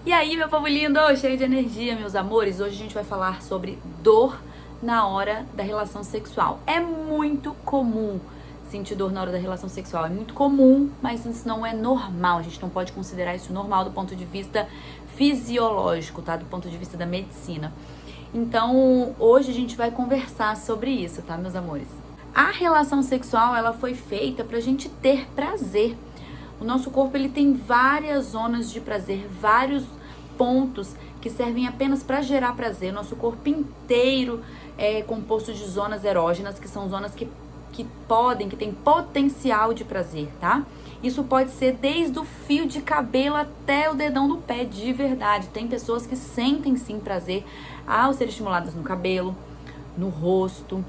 E aí, meu povo lindo, cheio de energia, meus amores, hoje a gente vai falar sobre dor na hora da relação sexual. É muito comum sentir dor na hora da relação sexual, é muito comum, mas isso não é normal, a gente não pode considerar isso normal do ponto de vista fisiológico, tá? Do ponto de vista da medicina. Então, hoje a gente vai conversar sobre isso, tá, meus amores? A relação sexual, ela foi feita pra gente ter prazer. O nosso corpo, ele tem várias zonas de prazer, vários pontos que servem apenas para gerar prazer. Nosso corpo inteiro é composto de zonas erógenas, que são zonas que têm potencial de prazer, tá? Isso pode ser desde o fio de cabelo até o dedão do pé, de verdade. Tem pessoas que sentem sim prazer ao ser estimuladas no cabelo, no rosto,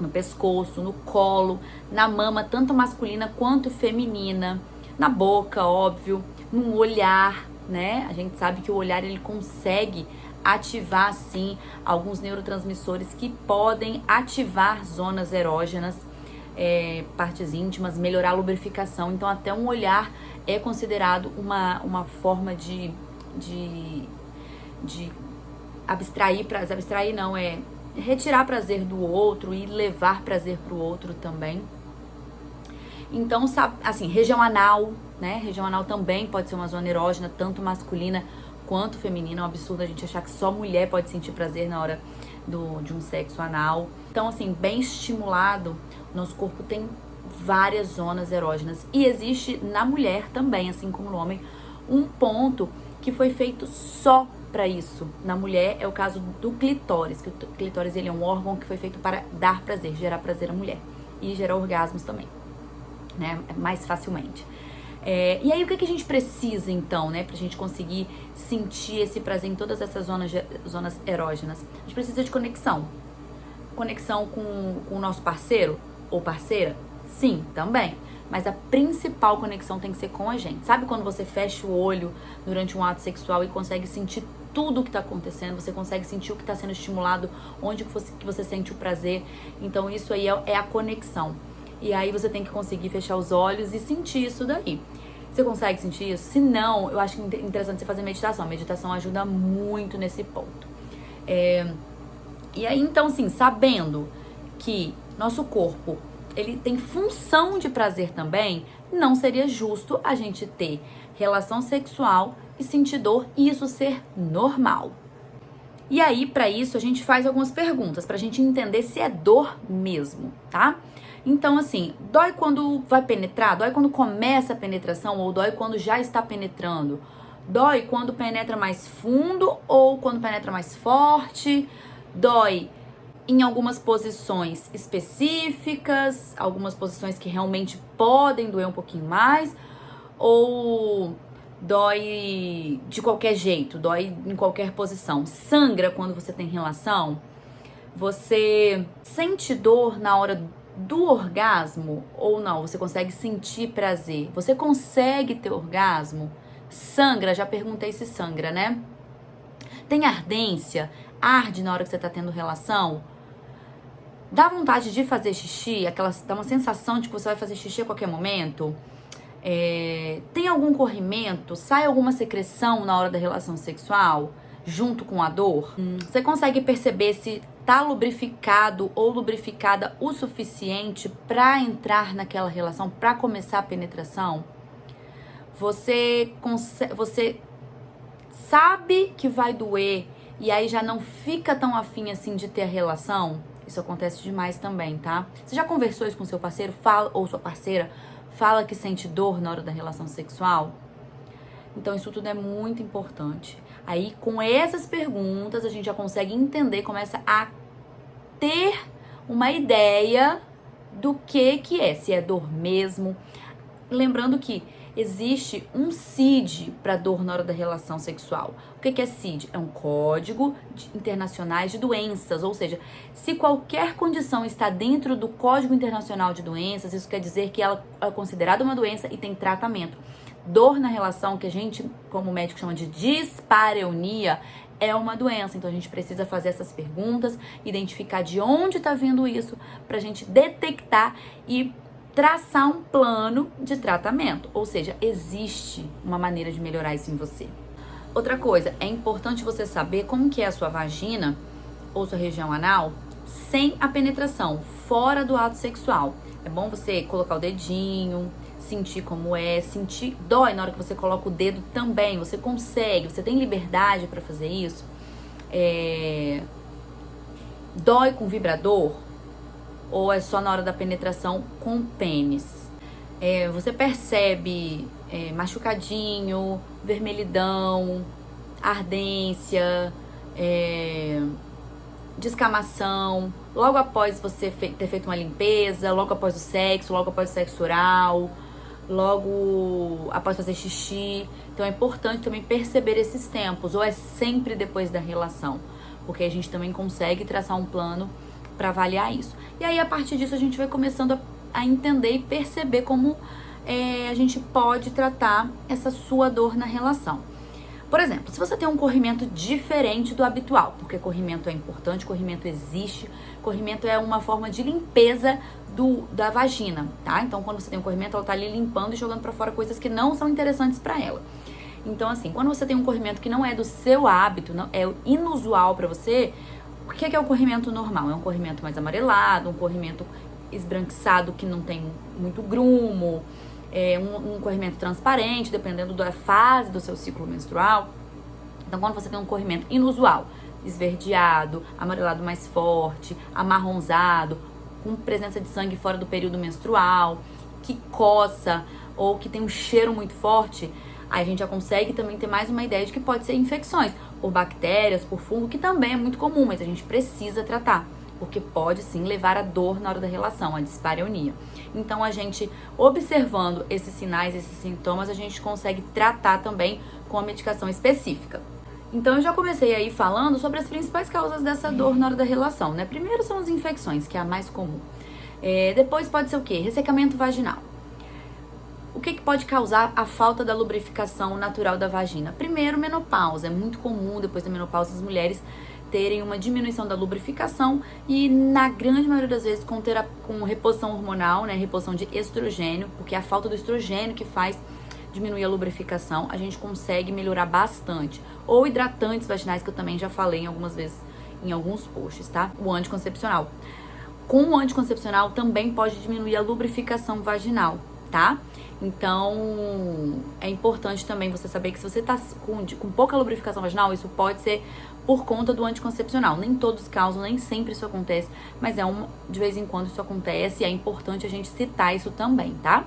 no pescoço, no colo, na mama, tanto masculina quanto feminina, na boca, óbvio, no olhar, né? A gente sabe que o olhar, ele consegue ativar, sim, alguns neurotransmissores que podem ativar zonas erógenas, partes íntimas, melhorar a lubrificação. Então, até um olhar é considerado uma forma de abstrair prazer. Abstrair não, é retirar prazer do outro e levar prazer pro outro também. Então, assim, região anal, né? Região anal também pode ser uma zona erógena, tanto masculina quanto feminina. É um absurdo a gente achar que só mulher pode sentir prazer na hora de um sexo anal. Então, assim, bem estimulado, nosso corpo tem várias zonas erógenas. E existe na mulher também, assim como no homem, um ponto que foi feito só para isso. Na mulher é o caso do clitóris, que o clitóris, ele é um órgão que foi feito para dar prazer, gerar prazer à mulher e gerar orgasmos também, né, mais facilmente. E aí, o que a gente precisa, então, né, pra gente conseguir sentir esse prazer em todas essas zonas erógenas? A gente precisa de conexão. Conexão com o nosso parceiro ou parceira? Sim, também. Mas a principal conexão tem que ser com a gente. Sabe quando você fecha o olho durante um ato sexual e consegue sentir tudo o que tá acontecendo? Você consegue sentir o que tá sendo estimulado, onde que você sente o prazer? Então, isso aí é a conexão. E aí você tem que conseguir fechar os olhos e sentir isso daí. Você consegue sentir isso? Se não, eu acho interessante você fazer meditação. A meditação ajuda muito nesse ponto. E aí, então, assim, sabendo que nosso corpo, ele tem função de prazer também, não seria justo a gente ter relação sexual e sentir dor e isso ser normal. E aí, pra isso, a gente faz algumas perguntas pra gente entender se é dor mesmo, tá? Então, assim, dói quando vai penetrar? Dói quando começa a penetração ou dói quando já está penetrando? Dói quando penetra mais fundo ou quando penetra mais forte? Dói em algumas posições específicas, algumas posições que realmente podem doer um pouquinho mais? Ou dói de qualquer jeito, dói em qualquer posição? Sangra quando você tem relação? Você sente dor na hora do orgasmo ou não? Você consegue sentir prazer? Você consegue ter orgasmo? Sangra? Já perguntei se sangra, né? Tem ardência? Arde na hora que você tá tendo relação? Dá vontade de fazer xixi? Dá uma sensação de que você vai fazer xixi a qualquer momento? Tem algum corrimento? Sai alguma secreção na hora da relação sexual? Junto com a dor? Você consegue perceber se tá lubrificado ou lubrificada o suficiente para entrar naquela relação, para começar a penetração? Você sabe que vai doer e aí já não fica tão afim assim de ter a relação? Isso acontece demais também, tá? Você já conversou isso com seu parceiro? Ou sua parceira fala que sente dor na hora da relação sexual? Então, isso tudo é muito importante. Aí, com essas perguntas, a gente já consegue entender, começa a ter uma ideia do que é, se é dor mesmo. Lembrando que existe um CID para dor na hora da relação sexual. O que é CID? É um código internacional de doenças, ou seja, se qualquer condição está dentro do Código Internacional de Doenças, isso quer dizer que ela é considerada uma doença e tem tratamento. Dor na relação, que a gente, como médico, chama de dispareunia, é uma doença. Então, a gente precisa fazer essas perguntas, identificar de onde está vindo isso, pra gente detectar e traçar um plano de tratamento. Ou seja, existe uma maneira de melhorar isso em você. Outra coisa, é importante você saber como que é a sua vagina ou sua região anal sem a penetração, fora do ato sexual. É bom você colocar o dedinho, sentir como é, sentir, dói na hora que você coloca o dedo também, você consegue, você tem liberdade para fazer isso. Dói com vibrador ou é só na hora da penetração com pênis? Você percebe machucadinho, vermelhidão, ardência, descamação, logo após você ter feito uma limpeza, logo após o sexo oral, logo após fazer xixi. Então é importante também perceber esses tempos, ou é sempre depois da relação, porque a gente também consegue traçar um plano para avaliar isso. E aí, a partir disso, a gente vai começando a entender e perceber como a gente pode tratar essa sua dor na relação. Por exemplo, se você tem um corrimento diferente do habitual, porque corrimento é importante, corrimento existe, corrimento é uma forma de limpeza da vagina, tá? Então, quando você tem um corrimento, ela tá ali limpando e jogando pra fora coisas que não são interessantes pra ela. Então, assim, quando você tem um corrimento que não é do seu hábito, não, é inusual pra você, o que é o corrimento normal? É um corrimento mais amarelado, um corrimento esbranquiçado que não tem muito grumo, um corrimento transparente, dependendo da fase do seu ciclo menstrual. Então, quando você tem um corrimento inusual, esverdeado, amarelado mais forte, amarronzado, com presença de sangue fora do período menstrual, que coça ou que tem um cheiro muito forte, aí a gente já consegue também ter mais uma ideia de que pode ser infecções por bactérias, por fungo, que também é muito comum, mas a gente precisa tratar, porque pode sim levar a dor na hora da relação, a dispareunia. Então, a gente, observando esses sinais, esses sintomas, a gente consegue tratar também com a medicação específica. Então, eu já comecei aí falando sobre as principais causas dessa dor na hora da relação, né? Primeiro são as infecções, que é a mais comum. Depois pode ser o quê? Ressecamento vaginal. O que pode causar a falta da lubrificação natural da vagina? Primeiro, menopausa. É muito comum, depois da menopausa, as mulheres terem uma diminuição da lubrificação e, na grande maioria das vezes, com reposição hormonal, né? Reposição de estrogênio, porque é a falta do estrogênio que faz diminuir a lubrificação, a gente consegue melhorar bastante. Ou hidratantes vaginais, que eu também já falei algumas vezes em alguns posts, tá? O anticoncepcional. Com o anticoncepcional também pode diminuir a lubrificação vaginal, tá? Então, é importante também você saber que se você tá com pouca lubrificação vaginal, isso pode ser por conta do anticoncepcional. Nem todos causam, nem sempre isso acontece, mas de vez em quando isso acontece e é importante a gente citar isso também, tá?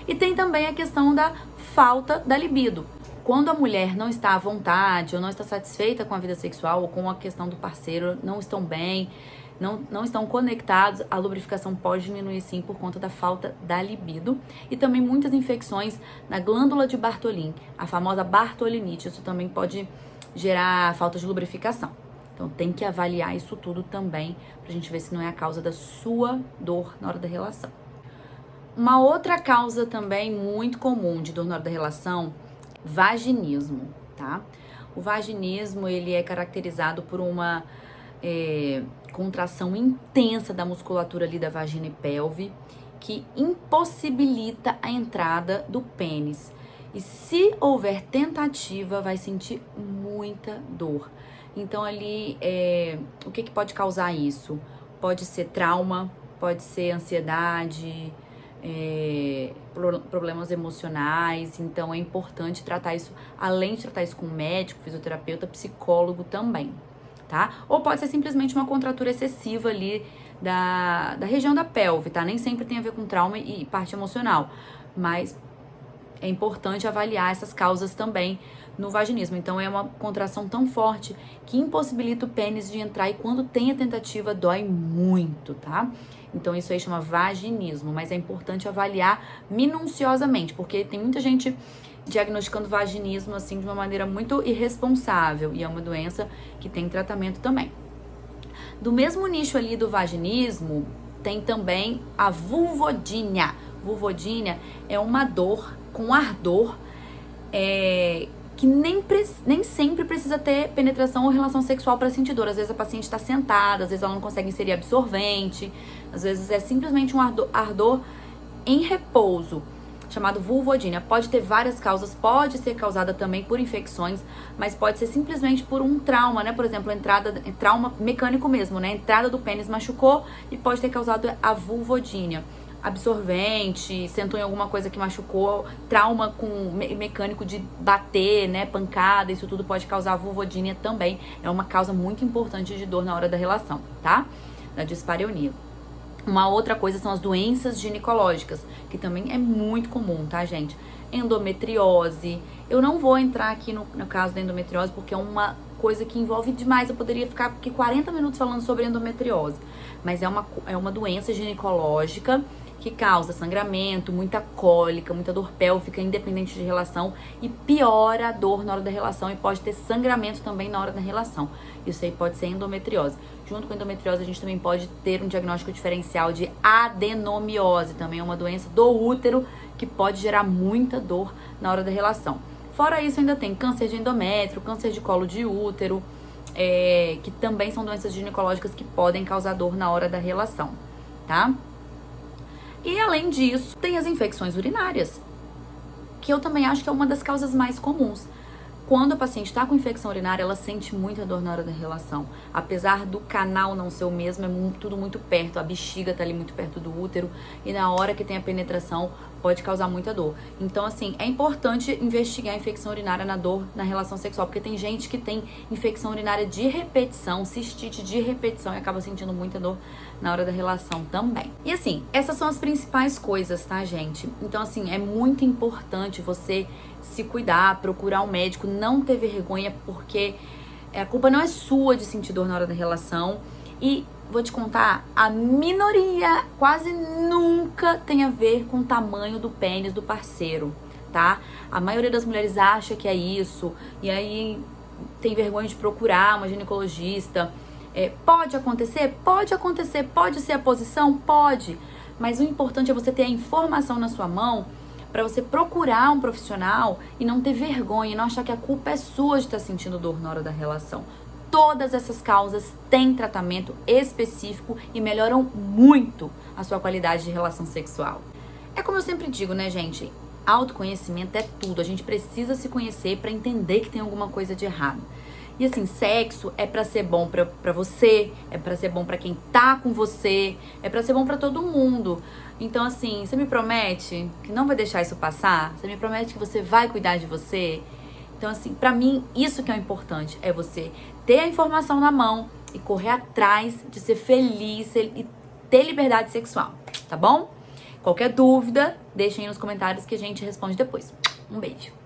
E tem também a questão da falta da libido. Quando a mulher não está à vontade ou não está satisfeita com a vida sexual ou com a questão do parceiro, não estão bem, não estão conectados, a lubrificação pode diminuir sim por conta da falta da libido. E também muitas infecções na glândula de Bartholin, a famosa bartolinite, isso também pode gerar falta de lubrificação. Então tem que avaliar isso tudo também pra gente ver se não é a causa da sua dor na hora da relação. Uma outra causa também muito comum de dor na hora da relação, vaginismo, tá? O vaginismo, ele é caracterizado por uma contração intensa da musculatura ali da vagina e pelve, que impossibilita a entrada do pênis. E se houver tentativa, vai sentir muita dor. Então ali, o que pode causar isso? Pode ser trauma, pode ser ansiedade, problemas emocionais. Então é importante tratar isso, além de tratar isso com médico, fisioterapeuta, psicólogo também, tá? Ou pode ser simplesmente uma contratura excessiva ali da região da pelve, tá? Nem sempre tem a ver com trauma e parte emocional, mas é importante avaliar essas causas também no vaginismo. Então é uma contração tão forte que impossibilita o pênis de entrar e quando tem a tentativa dói muito, tá? Então isso aí chama vaginismo, mas é importante avaliar minuciosamente, porque tem muita gente diagnosticando vaginismo assim de uma maneira muito irresponsável e é uma doença que tem tratamento também. Do mesmo nicho ali do vaginismo, tem também a vulvodínia. Vulvodínia é uma dor com ardor que nem sempre precisa ter penetração ou relação sexual para sentir dor. Às vezes a paciente está sentada, às vezes ela não consegue inserir absorvente, às vezes é simplesmente um ardor em repouso. chamado vulvodínia. Pode ter várias causas, pode ser causada também por infecções, mas pode ser simplesmente por um trauma, né? Por exemplo, trauma mecânico mesmo, né? A entrada do pênis machucou e pode ter causado a vulvodínia. Absorvente, sentou em alguma coisa que machucou, trauma com mecânico de bater, né? Pancada, isso tudo pode causar vulvodínia também. É uma causa muito importante de dor na hora da relação, tá? Da dispareunia. Uma outra coisa são as doenças ginecológicas, que também é muito comum, tá, gente? Endometriose. Eu não vou entrar aqui no caso da endometriose, porque é uma coisa que envolve demais. Eu poderia ficar aqui 40 minutos falando sobre endometriose. Mas é uma doença ginecológica que causa sangramento, muita cólica, muita dor pélvica, independente de relação, e piora a dor na hora da relação, e pode ter sangramento também na hora da relação. Isso aí pode ser endometriose. Junto com a endometriose, a gente também pode ter um diagnóstico diferencial de adenomiose, também é uma doença do útero que pode gerar muita dor na hora da relação. Fora isso, ainda tem câncer de endométrio, câncer de colo de útero, que também são doenças ginecológicas que podem causar dor na hora da relação, tá? E além disso, tem as infecções urinárias, que eu também acho que é uma das causas mais comuns. Quando a paciente está com infecção urinária, ela sente muita dor na hora da relação. Apesar do canal não ser o mesmo, é tudo muito perto, a bexiga tá ali muito perto do útero, e na hora que tem a penetração pode causar muita dor. Então, assim, é importante investigar a infecção urinária na dor na relação sexual, porque tem gente que tem infecção urinária de repetição, cistite de repetição, e acaba sentindo muita dor na hora da relação também. E assim, essas são as principais coisas, tá, gente? Então, assim, é muito importante você se cuidar, procurar um médico, não ter vergonha, porque a culpa não é sua de sentir dor na hora da relação. E vou te contar, a minoria quase nunca tem a ver com o tamanho do pênis do parceiro, tá? A maioria das mulheres acha que é isso, e aí tem vergonha de procurar uma ginecologista. Pode acontecer? Pode acontecer. Pode ser a posição? Pode. Mas o importante é você ter a informação na sua mão para você procurar um profissional e não ter vergonha, e não achar que a culpa é sua de estar sentindo dor na hora da relação. Todas essas causas têm tratamento específico e melhoram muito a sua qualidade de relação sexual. É como eu sempre digo, né, gente? Autoconhecimento é tudo. A gente precisa se conhecer para entender que tem alguma coisa de errado. E assim, sexo é pra ser bom pra você, é pra ser bom pra quem tá com você, é pra ser bom pra todo mundo. Então assim, você me promete que não vai deixar isso passar? Você me promete que você vai cuidar de você? Então assim, pra mim, isso que é o importante, é você ter a informação na mão e correr atrás de ser feliz e ter liberdade sexual, tá bom? Qualquer dúvida, deixem aí nos comentários que a gente responde depois. Um beijo!